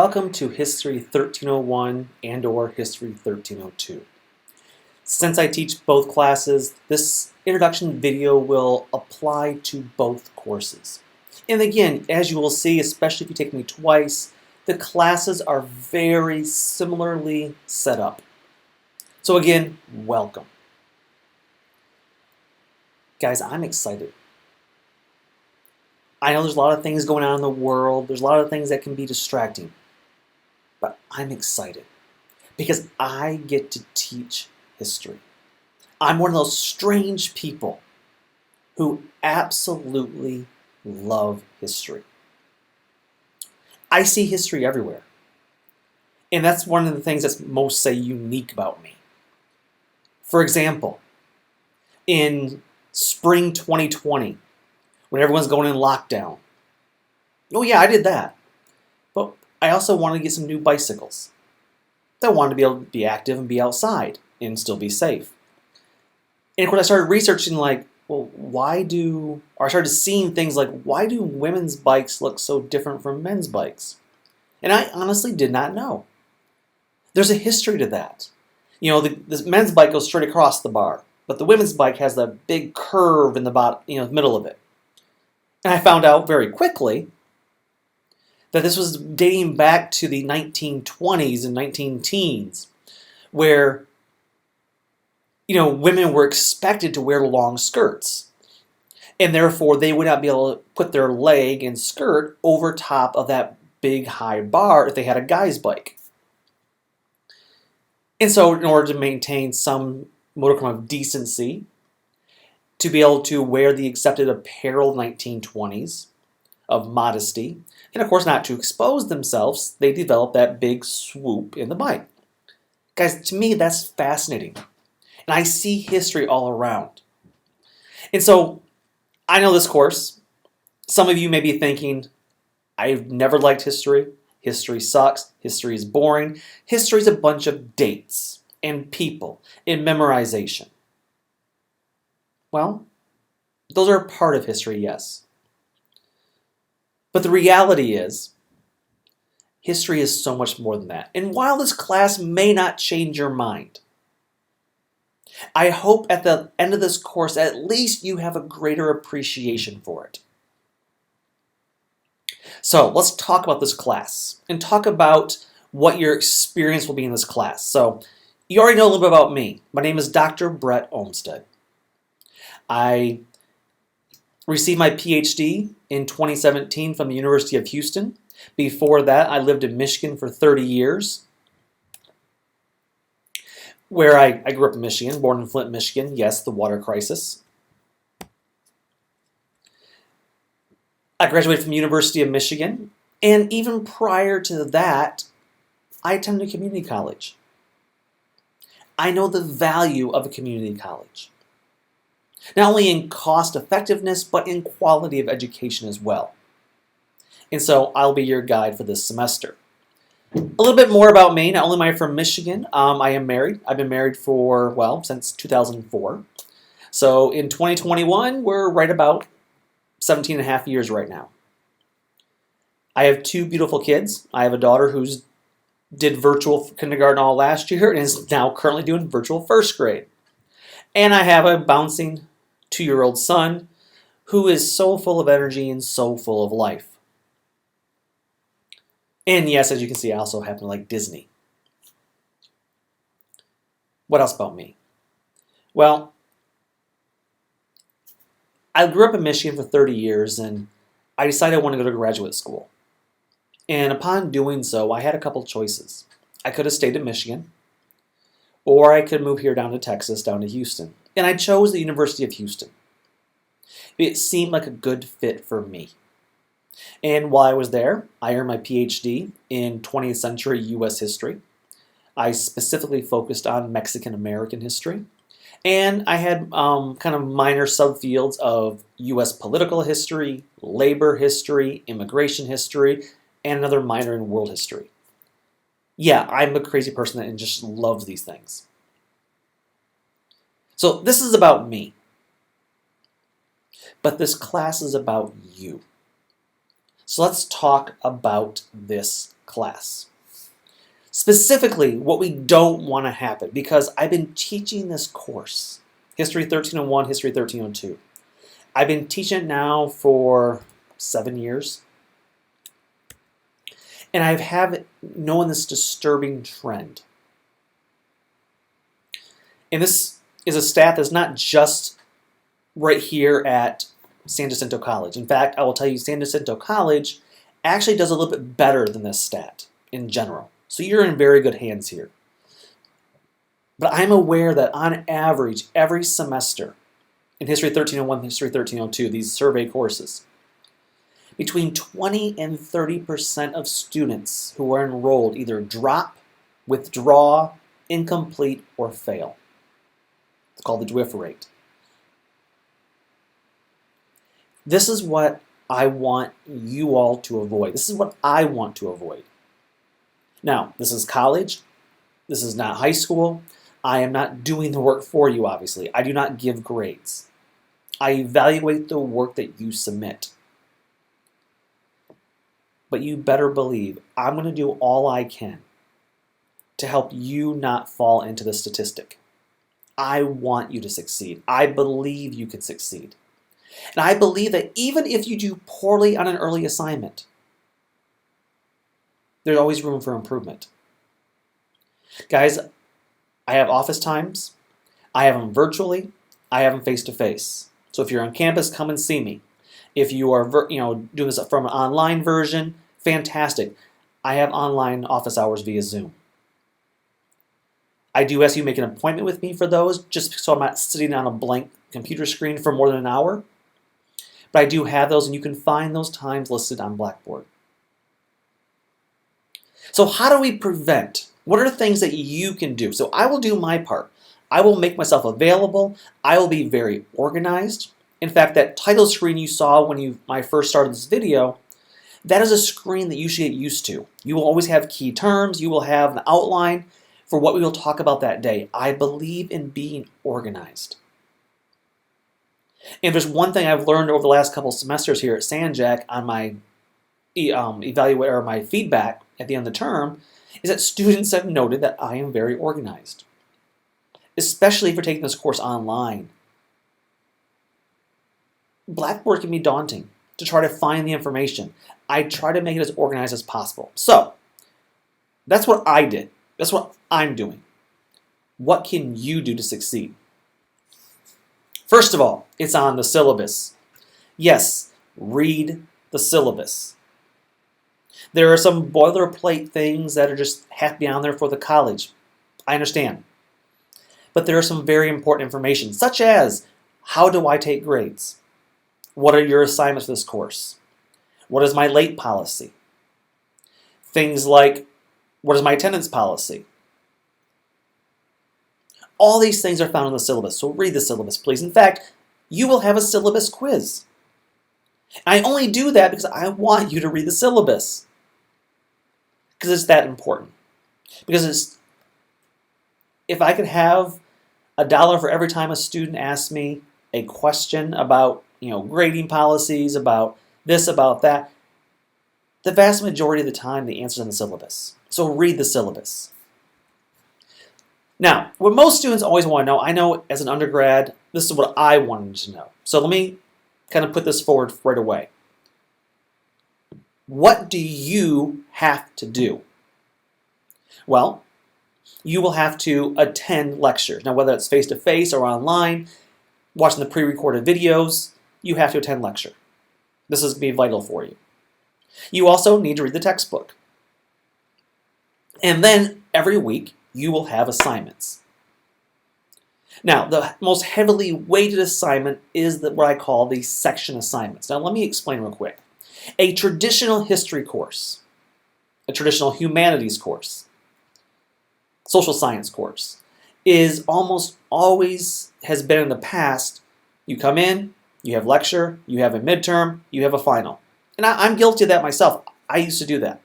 Welcome to History 1301 and/or History 1302. Since I teach both classes, this introduction video will apply to both courses. And again, as you will see, especially if you take me twice, the classes are very similarly set up. So again, welcome. Guys, I'm excited. I know there's a lot of things going on in the world. There's a lot of things that can be distracting. But I'm excited because I get to teach history. I'm one of those strange people who absolutely love history. I see history everywhere. And that's one of the things that's most, say, unique about me. For example, in spring 2020, when everyone's going in lockdown. Oh yeah, I did that. But I also wanted to get some new bicycles. I wanted to be able to be active and be outside and still be safe. And of course I started researching I started seeing things like, why do women's bikes look so different from men's bikes? And I honestly did not know. There's a history to that. You know, the men's bike goes straight across the bar, but the women's bike has the big curve in the bottom, middle of it. And I found out very quickly that this was dating back to the 1920s and 19-teens, where women were expected to wear long skirts, and therefore they would not be able to put their leg and skirt over top of that big high bar if they had a guy's bike. And so in order to maintain some modicum of decency, to be able to wear the accepted apparel of the 1920s, of modesty, and of course not to expose themselves, they developed that big swoop in the bike. Guys, to me that's fascinating. And I see history all around. And so, I know this course, some of you may be thinking, I've never liked history. History sucks. History is boring. History is a bunch of dates and people and memorization. Well, those are a part of history, yes. But the reality is, history is so much more than that. And while this class may not change your mind, I hope at the end of this course, at least you have a greater appreciation for it. So let's talk about this class and talk about what your experience will be in this class. So you already know a little bit about me. My name is Dr. Brett Olmsted. I received my PhD in 2017 from the University of Houston. Before that, I lived in Michigan for 30 years, where I grew up in Michigan, born in Flint, Michigan. Yes, the water crisis. I graduated from the University of Michigan, and even prior to that, I attended a community college. I know the value of a community college. Not only in cost effectiveness, but in quality of education as well. And so I'll be your guide for this semester. A little bit more about me. Not only am I from Michigan, I am married. I've been married since 2004. So in 2021, we're right about 17 and a half years right now. I have two beautiful kids. I have a daughter who's did virtual kindergarten all last year and is now currently doing virtual first grade. And I have a bouncing 2-year-old son who is so full of energy and so full of life. And yes, as you can see, I also happen to like Disney. What else about me? Well, I grew up in Michigan for 30 years and I decided I wanted to go to graduate school. And upon doing so, I had a couple choices. I could have stayed in Michigan, or I could move here down to Texas, down to Houston. And I chose the University of Houston. It seemed like a good fit for me. And while I was there, I earned my PhD in 20th century U.S. history. I specifically focused on Mexican American history. And I had kind of minor subfields of U.S. political history, labor history, immigration history, and another minor in world history. Yeah, I'm a crazy person that just loves these things. So this is about me. But this class is about you. So let's talk about this class. Specifically, what we don't want to happen, because I've been teaching this course, History 1301, History 1302. I've been teaching it now for 7 years. And I have known this disturbing trend. And this is a stat that's not just right here at San Jacinto College. In fact, I will tell you San Jacinto College actually does a little bit better than this stat in general. So you're in very good hands here. But I'm aware that on average, every semester in History 1301, History 1302, these survey courses, between 20 and 30% of students who are enrolled either drop, withdraw, incomplete, or fail. It's called the DWIF rate. This is what I want you all to avoid. This is what I want to avoid. Now, this is college. This is not high school. I am not doing the work for you, obviously. I do not give grades. I evaluate the work that you submit. But you better believe I'm going to do all I can to help you not fall into the statistic. I want you to succeed. I believe you can succeed. And I believe that even if you do poorly on an early assignment, there's always room for improvement. Guys, I have office times. I have them virtually. I have them face-to-face. So if you're on campus, come and see me. If you are doing this from an online version, fantastic. I have online office hours via Zoom. I do ask you to make an appointment with me for those, just so I'm not sitting on a blank computer screen for more than an hour. But I do have those, and you can find those times listed on Blackboard. So how do we prevent? What are the things that you can do? So I will do my part. I will make myself available. I will be very organized. In fact, that title screen you saw when I first started this video, that is a screen that you should get used to. You will always have key terms. You will have an outline for what we will talk about that day. I believe in being organized. And if there's one thing I've learned over the last couple of semesters here at Sanjac on my my feedback at the end of the term, is that students have noted that I am very organized, especially if you're taking this course online. Blackboard can be daunting to try to find the information. I try to make it as organized as possible. So that's what I did. That's what I'm doing. What can you do to succeed? First of all, it's on the syllabus. Yes, read the syllabus. There are some boilerplate things that are just have to be on there for the college. I understand. But there are some very important information, such as, how do I take grades? What are your assignments for this course? What is my late policy? Things like, what is my attendance policy? All these things are found in the syllabus, so read the syllabus, please. In fact, you will have a syllabus quiz. I only do that because I want you to read the syllabus, because it's that important. Because if I could have $1 for every time a student asks me a question about grading policies, about this, about that, the vast majority of the time the answer's in the syllabus. So read the syllabus. Now, what most students always want to know, I know as an undergrad, this is what I wanted to know. So let me kind of put this forward right away. What do you have to do? Well, you will have to attend lectures. Now, whether it's face-to-face or online, watching the pre-recorded videos, you have to attend lecture. This is going to be vital for you. You also need to read the textbook. And then every week, you will have assignments. Now, the most heavily weighted assignment is what I call the section assignments. Now, let me explain real quick. A traditional history course, a traditional humanities course, social science course, is almost always has been in the past. You come in, you have lecture, you have a midterm, you have a final. And I'm guilty of that myself. I used to do that.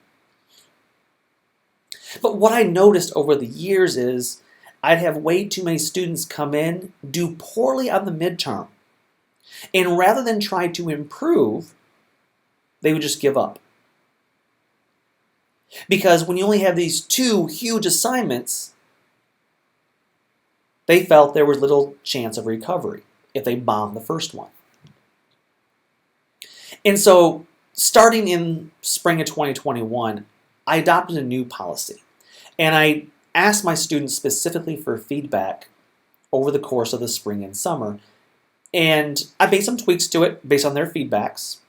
But what I noticed over the years is I'd have way too many students come in, do poorly on the midterm, and rather than try to improve, they would just give up. Because when you only have these two huge assignments, they felt there was little chance of recovery if they bombed the first one. And so, starting in spring of 2021, I adopted a new policy. And I asked my students specifically for feedback over the course of the spring and summer. And I made some tweaks to it based on their feedbacks,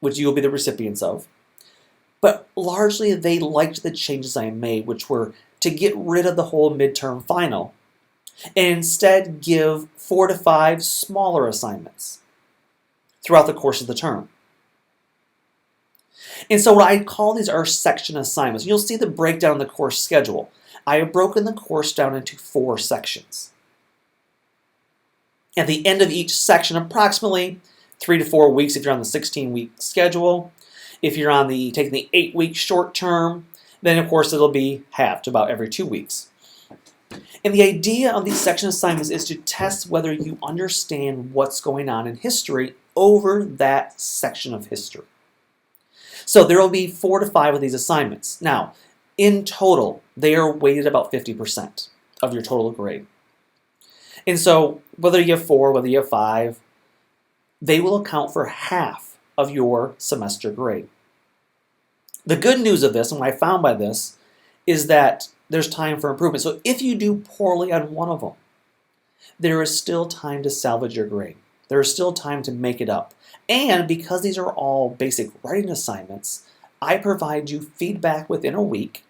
which you will be the recipients of. But largely, they liked the changes I made, which were to get rid of the whole midterm final and instead give 4 to 5 smaller assignments throughout the course of the term. And so what I call these are section assignments. You'll see the breakdown of the course schedule. I have broken the course down into 4 sections. At the end of each section, approximately 3 to 4 weeks if you're on the 16-week schedule. If you're on taking the 8-week short term, then of course it'll be halved to about every 2 weeks. And the idea of these section assignments is to test whether you understand what's going on in history over that section of history. So there will be 4 to 5 of these assignments. Now, in total, they are weighted about 50% of your total grade. And so whether you have 4, whether you have 5, they will account for half of your semester grade. The good news of this, and what I found by this, is that there's time for improvement. So if you do poorly on one of them, there is still time to salvage your grade. There is still time to make it up. And because these are all basic writing assignments, I provide you feedback within a week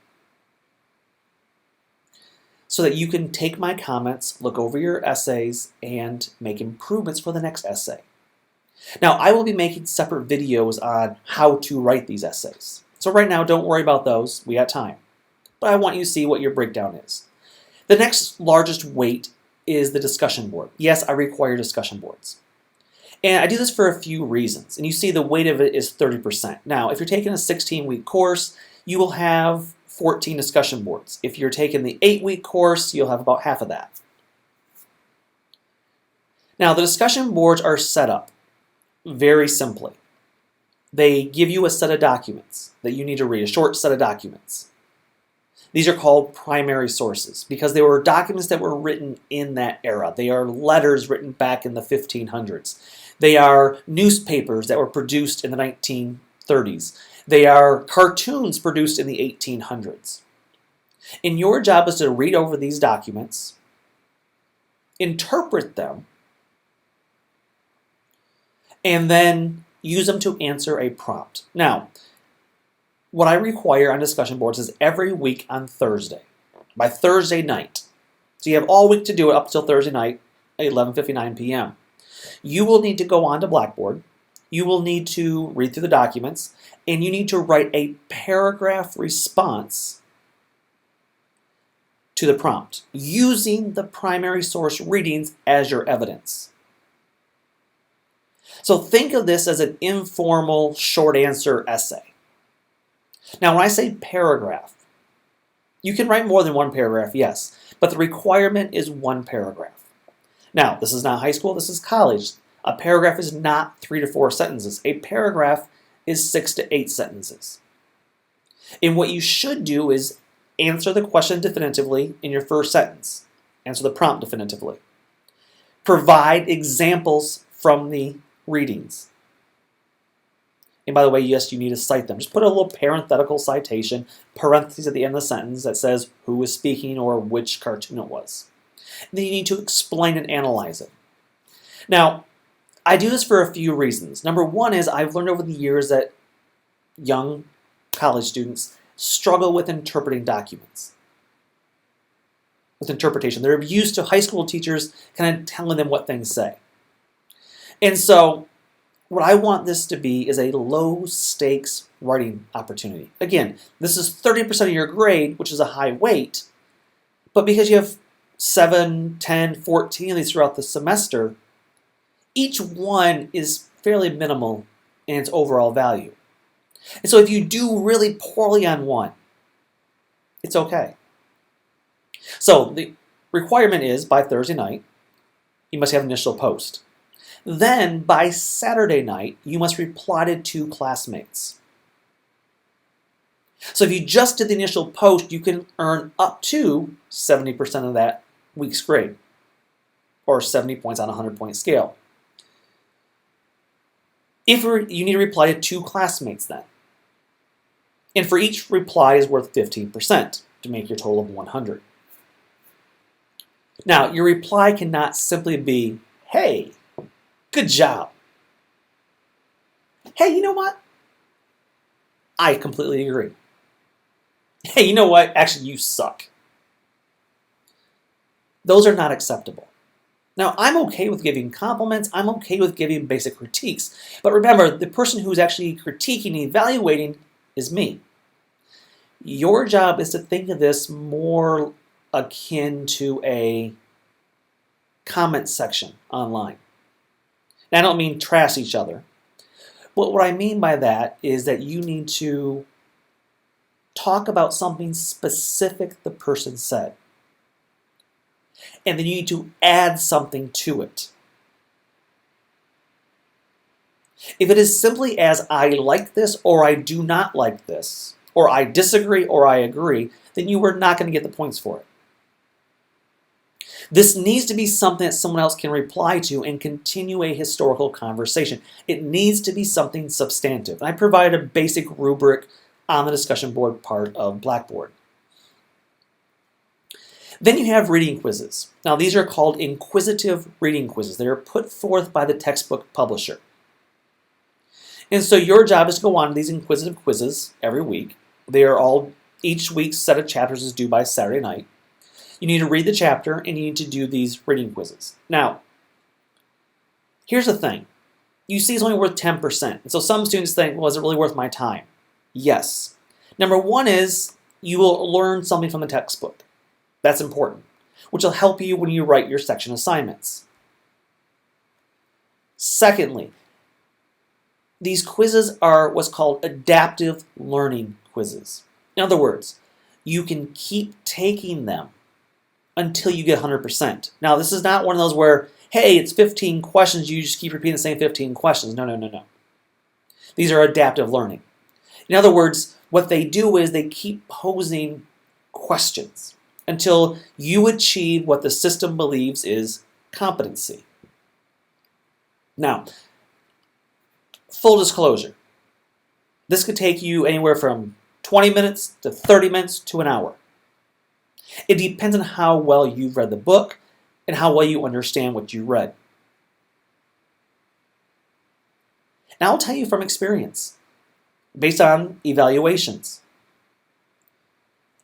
so that you can take my comments, look over your essays, and make improvements for the next essay. Now, I will be making separate videos on how to write these essays. So right now, don't worry about those. We got time. But I want you to see what your breakdown is. The next largest weight is the discussion board. Yes, I require discussion boards. And I do this for a few reasons. And you see the weight of it is 30%. Now, if you're taking a 16-week course, you will have 14 discussion boards. If you're taking the 8-week course, you'll have about half of that. Now, the discussion boards are set up very simply. They give you a set of documents that you need to read, a short set of documents. These are called primary sources because they were documents that were written in that era. They are letters written back in the 1500s. They are newspapers that were produced in the 1930s. They are cartoons produced in the 1800s. And your job is to read over these documents, interpret them, and then use them to answer a prompt. Now, what I require on discussion boards is every week on Thursday, by Thursday night. So you have all week to do it up until Thursday night at 11:59 p.m. You will need to go on to Blackboard. You will need to read through the documents, and you need to write a paragraph response to the prompt using the primary source readings as your evidence. So think of this as an informal short answer essay. Now, when I say paragraph, you can write more than one paragraph, yes, but the requirement is one paragraph. Now, this is not high school, this is college. A paragraph is not 3 to 4 sentences. A paragraph is 6 to 8 sentences. And what you should do is answer the question definitively in your first sentence. Answer the prompt definitively. Provide examples from the readings. And by the way, yes, you need to cite them. Just put a little parenthetical citation, parentheses at the end of the sentence that says who was speaking or which cartoon it was. And then you need to explain and analyze it. Now, I do this for a few reasons. Number one is I've learned over the years that young college students struggle with interpreting documents. With interpretation. They're used to high school teachers kind of telling them what things say. And so what I want this to be is a low-stakes writing opportunity. Again, this is 30% of your grade, which is a high weight, but because you have 7, 10, 14 of these throughout the semester, each one is fairly minimal in its overall value. And so if you do really poorly on one, it's okay. So the requirement is by Thursday night, you must have an initial post. Then, by Saturday night, you must reply to 2 classmates. So if you just did the initial post, you can earn up to 70% of that week's grade, or 70 points on a 100-point scale. If you need to reply to 2 classmates then, and for each reply is worth 15% to make your total of 100. Now, your reply cannot simply be, hey, good job. Hey, you know what? I completely agree. Hey, you know what? Actually, you suck. Those are not acceptable. Now, I'm okay with giving compliments. I'm okay with giving basic critiques. But remember, the person who's actually critiquing and evaluating is me. Your job is to think of this more akin to a comment section online. Now, I don't mean trash each other. But what I mean by that is that you need to talk about something specific the person said. And then you need to add something to it. If it is simply as I like this or I do not like this, or I disagree or I agree, then you are not going to get the points for it. This needs to be something that someone else can reply to and continue a historical conversation. It needs to be something substantive. I provide a basic rubric on the discussion board part of Blackboard. Then you have reading quizzes. Now these are called inquisitive reading quizzes. They are put forth by the textbook publisher. And so your job is to go on to these inquisitive quizzes every week. They are all, each week's set of chapters is due by Saturday night. You need to read the chapter and you need to do these reading quizzes. Now, here's the thing. You see it's only worth 10%. And so some students think, well, is it really worth my time? Yes. Number one is you will learn something from the textbook. That's important, which will help you when you write your section assignments. Secondly, these quizzes are what's called adaptive learning quizzes. In other words, you can keep taking them until you get 100%. Now, this is not one of those where, hey, it's 15 questions, you just keep repeating the same 15 questions. No, no, no, no. These are adaptive learning. In other words, what they do is they keep posing questions until you achieve what the system believes is competency. Now, full disclosure, this could take you anywhere from 20 minutes to 30 minutes to an hour. It depends on how well you've read the book and how well you understand what you read. And I'll tell you from experience, based on evaluations,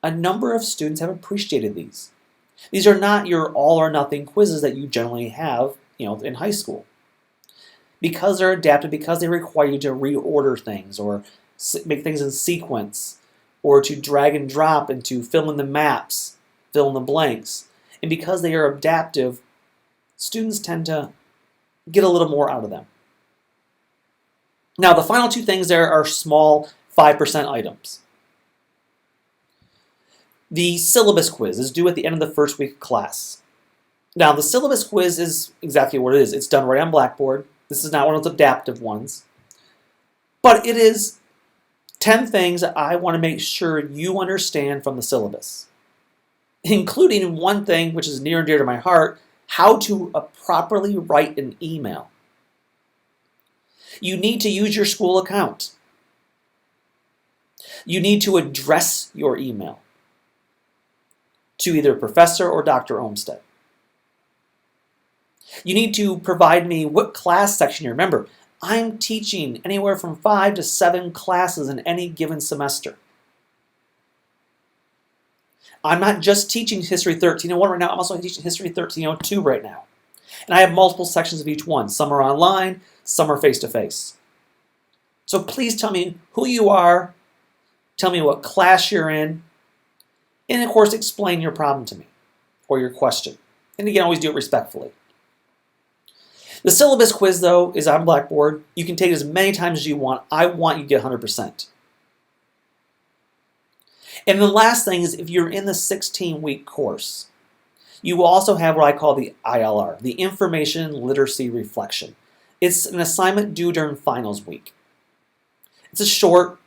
a number of students have appreciated these. These are not your all or nothing quizzes that you generally have, in high school. Because they're adaptive, because they require you to reorder things or make things in sequence, or to drag and drop and to fill in the maps, fill in the blanks. And because they are adaptive, students tend to get a little more out of them. Now, the final two things there are small 5% items. The syllabus quiz is due at the end of the first week of class. Now, the syllabus quiz is exactly what it is. It's done right on Blackboard. This is not one of those adaptive ones. But it is 10 things that I want to make sure you understand from the syllabus, including one thing which is near and dear to my heart, how to properly write an email. You need to use your school account. You need to address your email to either Professor or Dr. Olmsted. You need to provide me what class section you remember. I'm teaching anywhere from 5 to 7 classes in any given semester. I'm not just teaching History 1301 right now, I'm also teaching History 1302 right now. And I have multiple sections of each one. Some are online, some are face-to-face. So please tell me who you are, tell me what class you're in, and of course explain your problem to me, or your question. And again, always do it respectfully. The syllabus quiz, though, is on Blackboard. You can take it as many times as you want. I want you to get 100%. And the last thing is, if you're in the 16-week course, you will also have what I call the ILR, the Information Literacy Reflection. It's an assignment due during finals week. It's a short,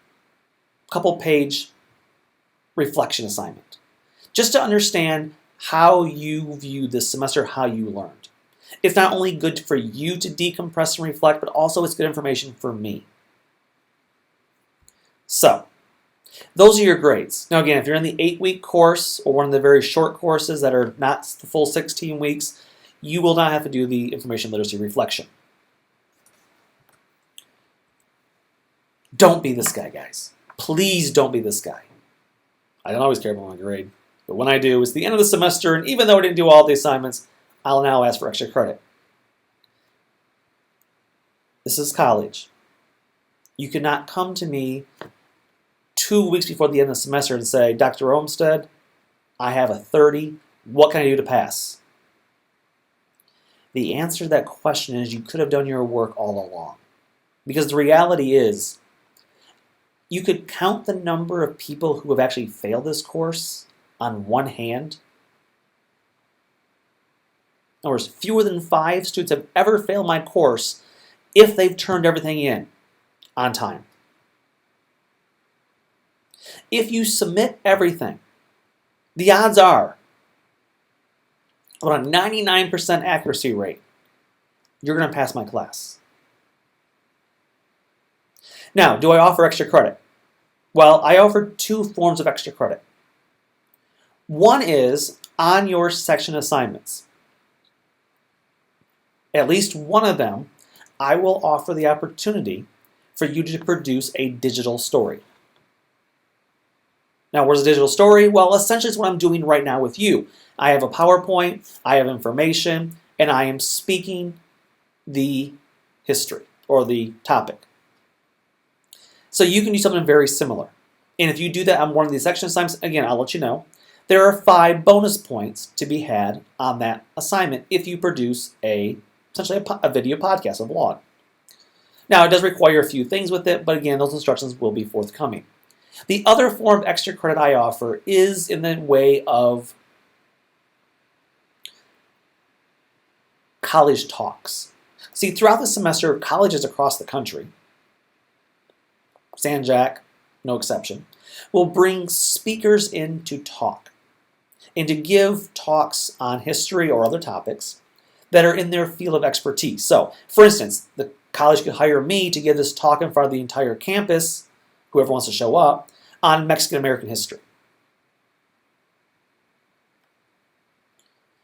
couple-page reflection assignment, just to understand how you viewed this semester, how you learned. It's not only good for you to decompress and reflect, but also it's good information for me. So, those are your grades. Now again, if you're in the 8-week course or one of the very short courses that are not the full 16 weeks, you will not have to do the information literacy reflection. Don't be this guy, guys. Please don't be this guy. I don't always care about my grade, but when I do, it's the end of the semester, and even though I didn't do all the assignments, I'll now ask for extra credit. This is college. You cannot come to me 2 weeks before the end of the semester and say, Dr. Olmsted, I have a 30. What can I do to pass? The answer to that question is you could have done your work all along. Because the reality is, you could count the number of people who have actually failed this course on one hand. In other words, fewer than 5 students have ever failed my course if they've turned everything in on time. If you submit everything, the odds are about a 99% accuracy rate, you're going to pass my class. Now, do I offer extra credit? Well, I offer 2 forms of extra credit. One is on your section assignments. At least one of them, I will offer the opportunity for you to produce a digital story. Now, where's a digital story? Well, essentially it's what I'm doing right now with you. I have a PowerPoint, I have information, and I am speaking the history or the topic. So you can do something very similar. And if you do that on one of these section assignments, again, I'll let you know, there are 5 bonus points to be had on that assignment if you produce essentially a video podcast, a vlog. Now, it does require a few things with it, but again, those instructions will be forthcoming. The other form of extra credit I offer is in the way of college talks. See, throughout the semester, colleges across the country, San Jack, no exception, will bring speakers in to talk and to give talks on history or other topics that are in their field of expertise. So, for instance, the college could hire me to give this talk in front of the entire campus, whoever wants to show up, on Mexican-American history.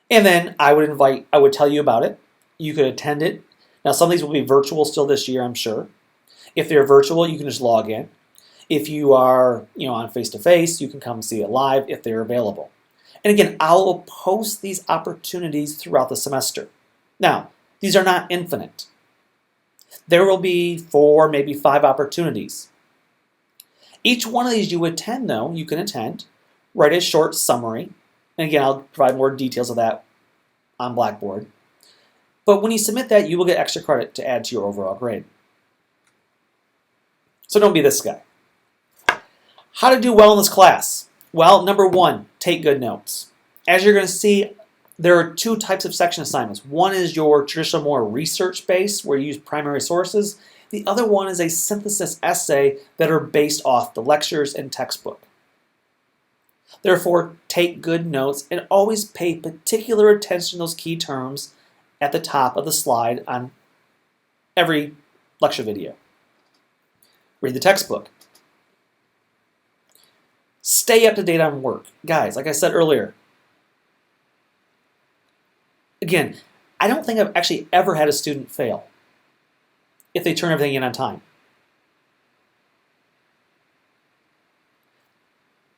And then I would tell you about it. You could attend it. Now, some of these will be virtual still this year, I'm sure. If they're virtual, you can just log in. If you are, on face-to-face, you can come see it live if they're available. And again, I'll post these opportunities throughout the semester. Now, these are not infinite. There will be 4, maybe 5 opportunities. Each one of these you attend, though, you can attend, write a short summary, and again, I'll provide more details of that on Blackboard. But when you submit that, you will get extra credit to add to your overall grade. So don't be this guy. How to do well in this class? Well, number 1, take good notes. As you're going to see, there are 2 types of section assignments. One is your traditional, more research-based, where you use primary sources. The other one is a synthesis essay that are based off the lectures and textbook. Therefore, take good notes and always pay particular attention to those key terms at the top of the slide on every lecture video. Read the textbook. Stay up to date on work. Guys, like I said earlier, again, I don't think I've actually ever had a student fail if they turn everything in on time.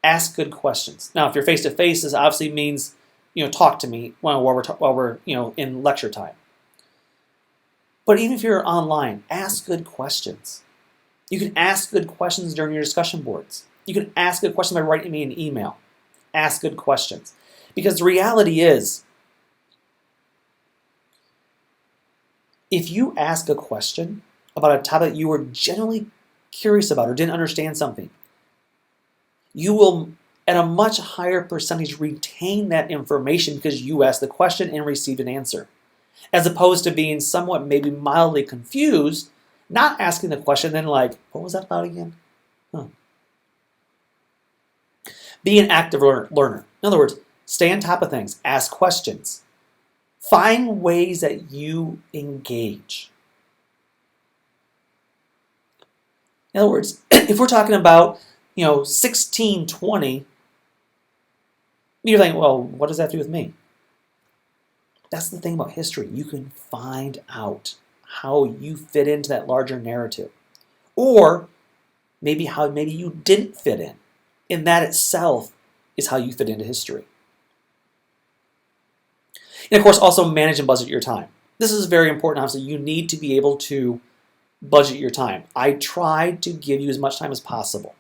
Ask good questions. Now, if you're face-to-face, this obviously means, talk to me while we're in lecture time. But even if you're online, ask good questions. You can ask good questions during your discussion boards. You can ask good questions by writing me an email. Ask good questions. Because the reality is, if you ask a question about a topic you were genuinely curious about or didn't understand something, you will, at a much higher percentage, retain that information because you asked the question and received an answer. As opposed to being somewhat maybe mildly confused, not asking the question, then like, what was that about again? Be an active learner. In other words, stay on top of things. Ask questions. Find ways that you engage. In other words, if we're talking about, 1620, you're thinking, well, what does that have to do with me? That's the thing about history. You can find out how you fit into that larger narrative. Or maybe how you didn't fit in. And that itself is how you fit into history. And of course, also manage and budget your time. This is very important. Obviously, you need to be able to budget your time. I try to give you as much time as possible.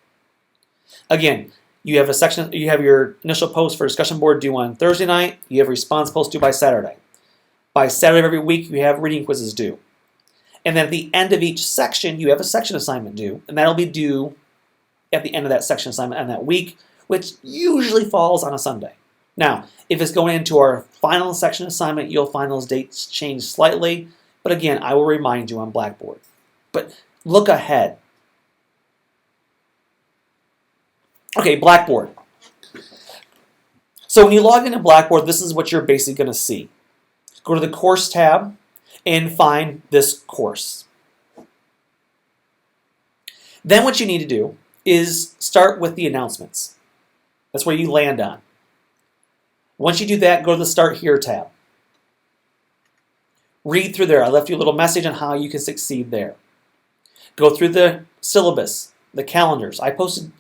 Again, you have your initial post for discussion board due on Thursday night. You have a response post due by Saturday. By Saturday of every week, you have reading quizzes due. And then at the end of each section, you have a section assignment due, and that'll be due at the end of that section assignment on that week, which usually falls on a Sunday. Now, if it's going into our final section assignment, you'll find those dates change slightly, but again, I will remind you on Blackboard. But look ahead. Okay, Blackboard. So when you log into Blackboard, this is what you're basically going to see. Go to the Course tab and find this course. Then what you need to do is start with the announcements. That's where you land on. Once you do that, go to the Start Here tab. Read through there. I left you a little message on how you can succeed there. Go through the syllabus, the calendars. I posted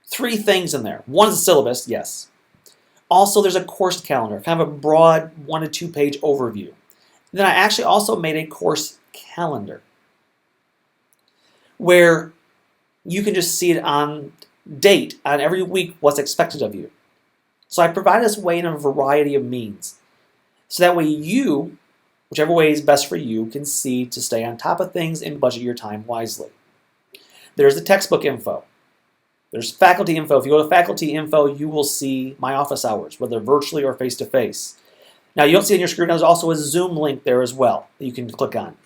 3 things in there. One is the syllabus, yes. Also, there's a course calendar, kind of a broad 1 to 2 page overview. Then I actually also made a course calendar where you can just see it on date, on every week, what's expected of you. So I provide this way in a variety of means. So that way you, whichever way is best for you, can see to stay on top of things and budget your time wisely. There's the textbook info. There's faculty info. If you go to faculty info, you will see my office hours, whether virtually or face-to-face. Now, you don't see it on your screen. There's also a Zoom link there as well that you can click on.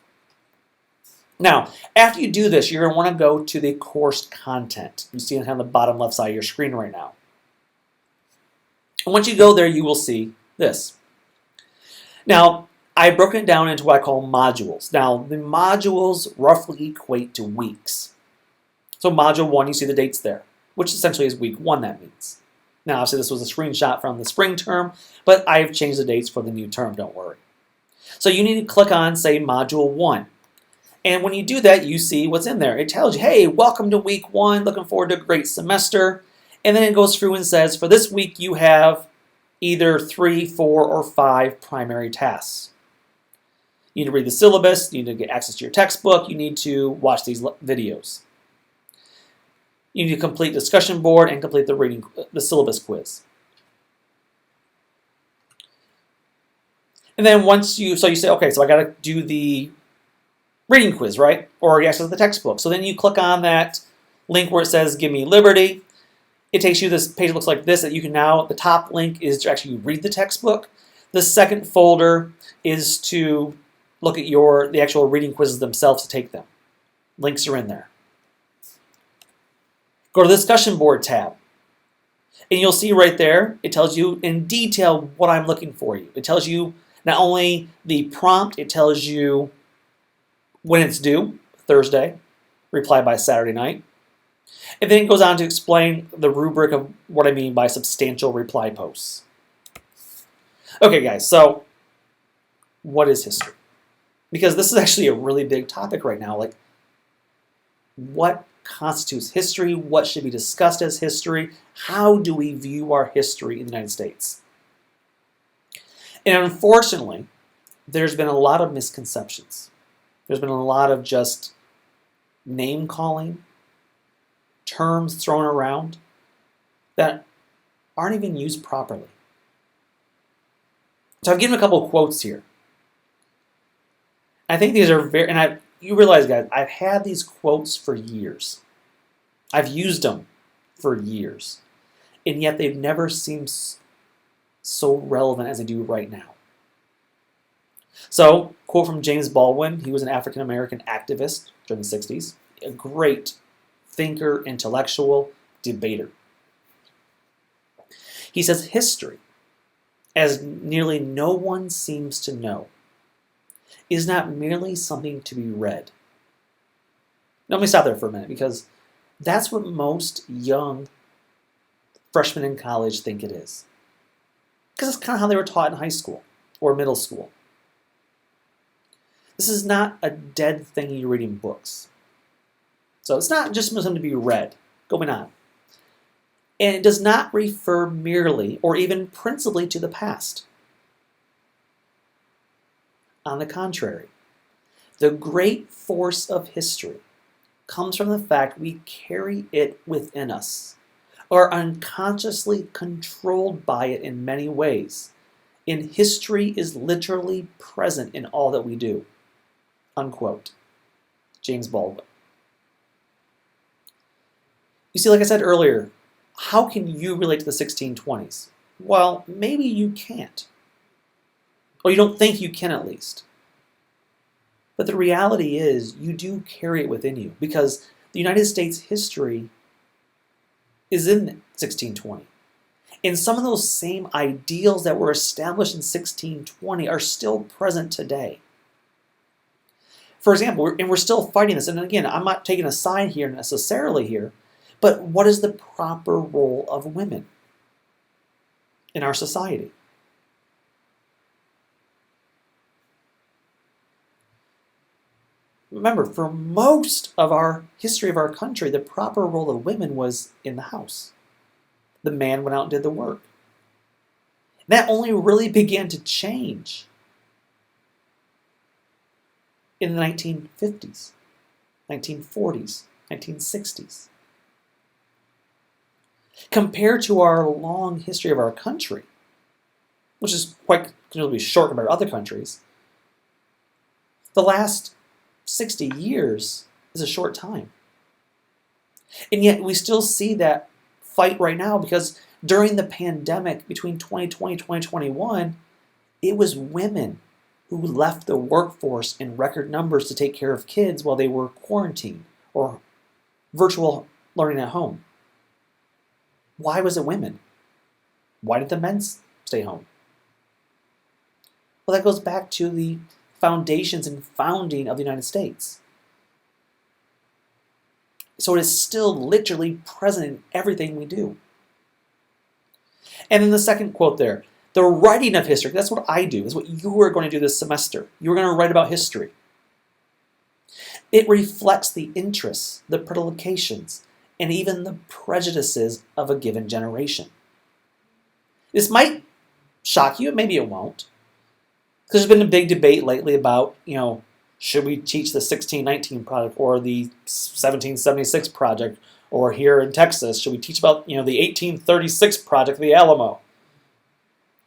Now, after you do this, you're going to want to go to the course content. You see it on the bottom left side of your screen right now. And once you go there, you will see this. Now, I've broken it down into what I call modules. Now, the modules roughly equate to weeks. So module 1, you see the dates there, which essentially is week 1, that means. Now, obviously, this was a screenshot from the spring term, but I've changed the dates for the new term, don't worry. So you need to click on, say, module 1. And when you do that, you see what's in there. It tells you, hey, welcome to week 1, looking forward to a great semester. And then it goes through and says, for this week, you have either 3, 4, or 5 primary tasks. You need to read the syllabus, you need to get access to your textbook, you need to watch these videos. You need to complete discussion board and complete the syllabus quiz. And then once you say, okay, so I got to do the reading quiz, right? Or you access the textbook. So then you click on that link where it says, give me liberty. It takes you, this page looks like this, that you can now, the top link is to actually read the textbook. The second folder is to look at the actual reading quizzes themselves to take them. Links are in there. Go to the discussion board tab. And you'll see right there, it tells you in detail what I'm looking for you. It tells you not only the prompt, it tells you when it's due, Thursday, reply by Saturday night. And then it goes on to explain the rubric of what I mean by substantial reply posts. Okay, guys, so what is history? Because this is actually a really big topic right now. Like, what constitutes history? What should be discussed as history? How do we view our history in the United States? And unfortunately, there's been a lot of misconceptions. There's been a lot of just name calling, terms thrown around that aren't even used properly. So I've given a couple of quotes here. I think these are very, you realize, guys, I've had these quotes for years. I've used them for years. And yet they've never seemed so relevant as they do right now. So, quote from James Baldwin. He was an African-American activist during the 60s. A great thinker, intellectual, debater. He says history, as nearly no one seems to know, is not merely something to be read. Now, let me stop there for a minute, because that's what most young freshmen in college think it is. Because it's kind of how they were taught in high school or middle school. This is not a dead thing you're reading books. So it's not just something to be read. Going on. And it does not refer merely or even principally to the past. On the contrary, the great force of history comes from the fact we carry it within us, are unconsciously controlled by it in many ways, and history is literally present in all that we do. Unquote. James Baldwin. You see, like I said earlier, how can you relate to the 1620s? Well, maybe you can't. Or you don't think you can, at least. But the reality is, you do carry it within you, because the United States history is in 1620. And some of those same ideals that were established in 1620 are still present today. For example, we're still fighting this. And again, I'm not taking a side here necessarily here, but what is the proper role of women in our society? Remember, for most of our history of our country, the proper role of women was in the house. The man went out and did the work. That only really began to change in the 1950s, 1940s, 1960s. Compared to our long history of our country, which is quite considerably short compared to other countries, the last 60 years is a short time. And yet we still see that fight right now, because during the pandemic between 2020 and 2021, it was women who left the workforce in record numbers to take care of kids while they were quarantined or virtual learning at home. Why was it women? Why did the men stay home? Well, that goes back to the foundations and founding of the United States. So it is still literally present in everything we do. And then the second quote there, the writing of history, that's what I do, is what you are going to do this semester. You're going to write about history. It reflects the interests, the predilections, and even the prejudices of a given generation. This might shock you, maybe it won't. Because there's been a big debate lately about, should we teach the 1619 project or the 1776 project, or here in Texas, should we teach about, the 1836 project of the Alamo?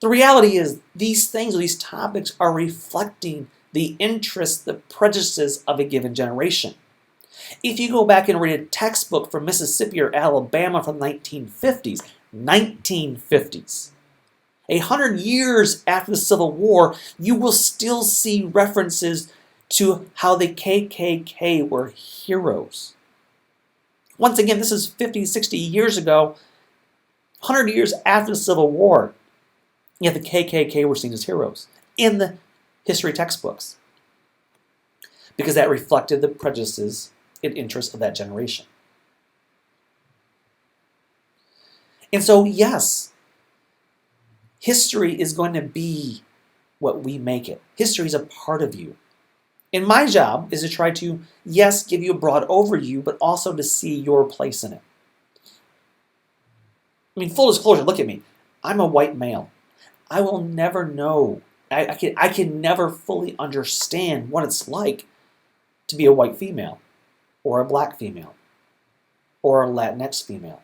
The reality is these things, or these topics, are reflecting the interests, the prejudices of a given generation. If you go back and read a textbook from Mississippi or Alabama from the 1950s, 100 years after the Civil War, you will still see references to how the KKK were heroes. Once again, this is 50, 60 years ago, 100 years after the Civil War, yet the KKK were seen as heroes in the history textbooks, because that reflected the prejudices and interests of that generation. And so, yes, history is going to be what we make it. History is a part of you. And my job is to try to, yes, give you a broad overview, but also to see your place in it. I mean, full disclosure, look at me. I'm a white male. I will never know. I can never fully understand what it's like to be a white female, or a black female, or a Latinx female,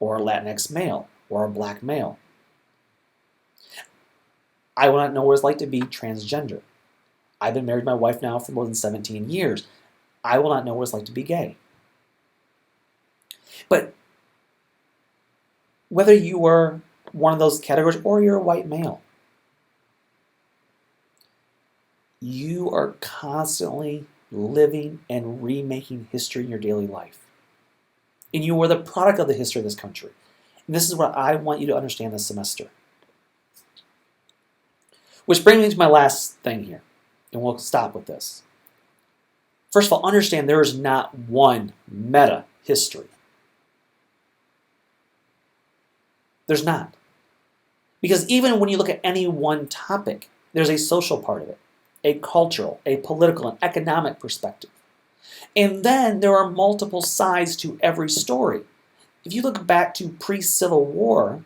or a Latinx male, or a black male. I will not know what it's like to be transgender. I've been married to my wife now for more than 17 years. I will not know what it's like to be gay. But whether you are one of those categories or you're a white male, you are constantly living and remaking history in your daily life. And you are the product of the history of this country. And this is what I want you to understand this semester. Which brings me to my last thing here, and we'll stop with this. First of all, understand there is not one meta history. There's not. Because even when you look at any one topic, there's a social part of it, a cultural, a political, and economic perspective. And then there are multiple sides to every story. If you look back to pre-Civil War,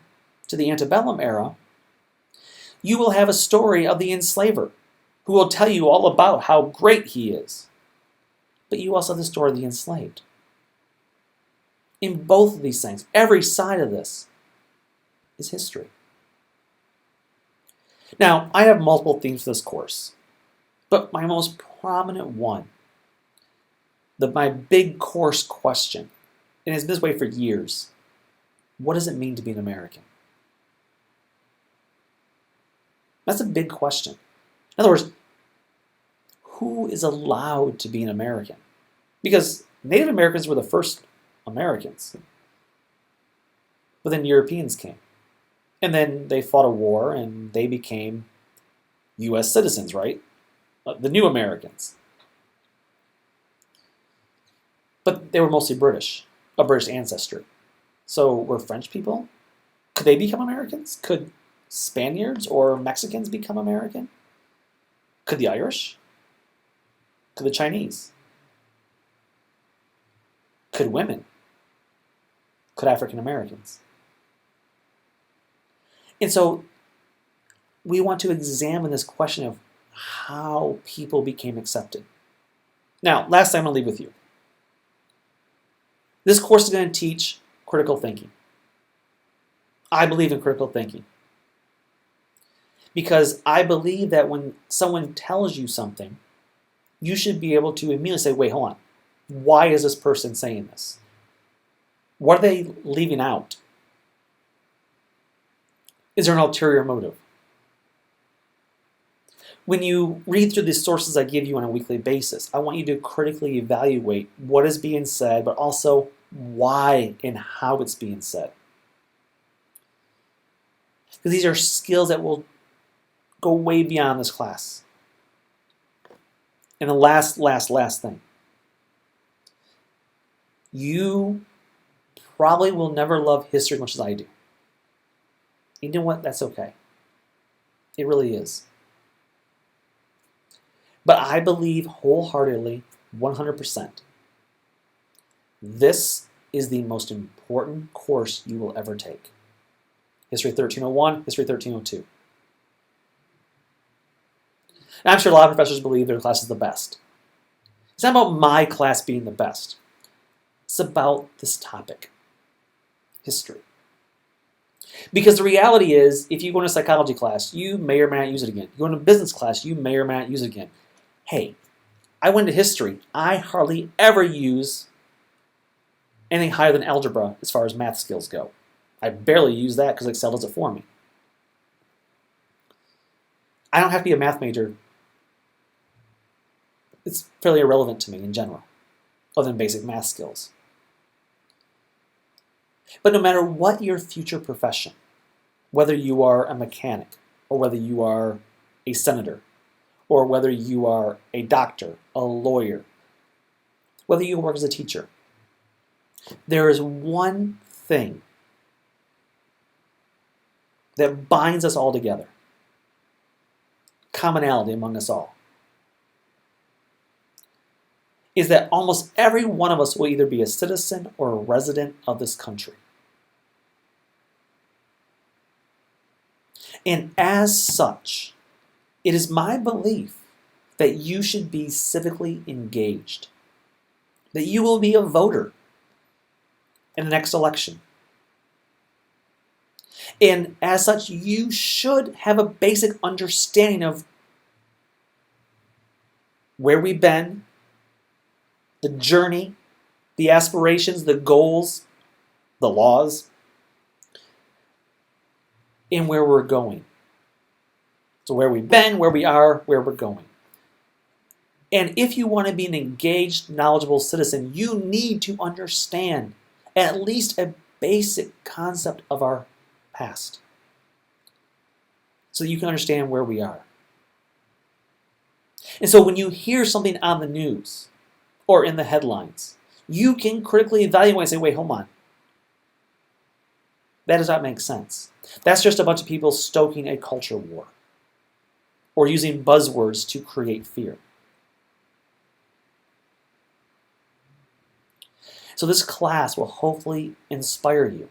to the antebellum era, you will have a story of the enslaver who will tell you all about how great he is. But you also have the story of the enslaved. In both of these things, every side of this is history. Now, I have multiple themes for this course, but my most prominent one, my big course question, and it's been this way for years, what does it mean to be an American? That's a big question. In other words, who is allowed to be an American? Because Native Americans were the first Americans. But then Europeans came. And then they fought a war and they became U.S. citizens, right? The new Americans. But they were mostly British, of British ancestry. So were French people? Could they become Americans? Could Spaniards or Mexicans become American? Could the Irish? Could the Chinese? Could women? Could African Americans? And so we want to examine this question of how people became accepted. Now, last thing I'm going to leave with you. This course is going to teach critical thinking. I believe in critical thinking. Because I believe that when someone tells you something, you should be able to immediately say, wait, hold on. Why is this person saying this? What are they leaving out? Is there an ulterior motive? When you read through the sources I give you on a weekly basis, I want you to critically evaluate what is being said, but also why and how it's being said. Because these are skills that will go way beyond this class. And the last thing. You probably will never love history as much as I do. You know what? That's okay. It really is. But I believe wholeheartedly, 100%, this is the most important course you will ever take. History 1301, History 1302. And I'm sure a lot of professors believe their class is the best. It's not about my class being the best. It's about this topic, history. Because the reality is, if you go into a psychology class, you may or may not use it again. You go into a business class, you may or may not use it again. Hey, I went to history. I hardly ever use anything higher than algebra as far as math skills go. I barely use that because Excel does it for me. I don't have to be a math major. It's fairly irrelevant to me in general, other than basic math skills. But no matter what your future profession, whether you are a mechanic, or whether you are a senator, or whether you are a doctor, a lawyer, whether you work as a teacher, there is one thing that binds us all together. Commonality among us all. Is that almost every one of us will either be a citizen or a resident of this country. And as such, it is my belief that you should be civically engaged, that you will be a voter in the next election. And as such, you should have a basic understanding of where we've been, the journey, the aspirations, the goals, the laws, and where we're going. So where we've been, where we are, where we're going. And if you want to be an engaged, knowledgeable citizen, you need to understand at least a basic concept of our past so that you can understand where we are. And so when you hear something on the news or in the headlines, you can critically evaluate and say, wait, hold on. That does not make sense. That's just a bunch of people stoking a culture war or using buzzwords to create fear. So this class will hopefully inspire you.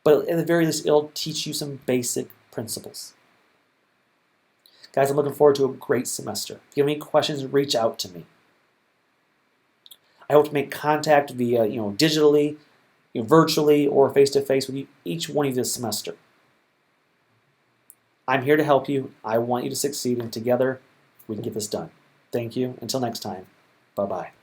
But at the very least, it'll teach you some basic principles. Guys, I'm looking forward to a great semester. If you have any questions, reach out to me. I hope to make contact via, digitally, virtually, or face-to-face with each one of you this semester. I'm here to help you. I want you to succeed, and together we can get this done. Thank you. Until next time, bye-bye.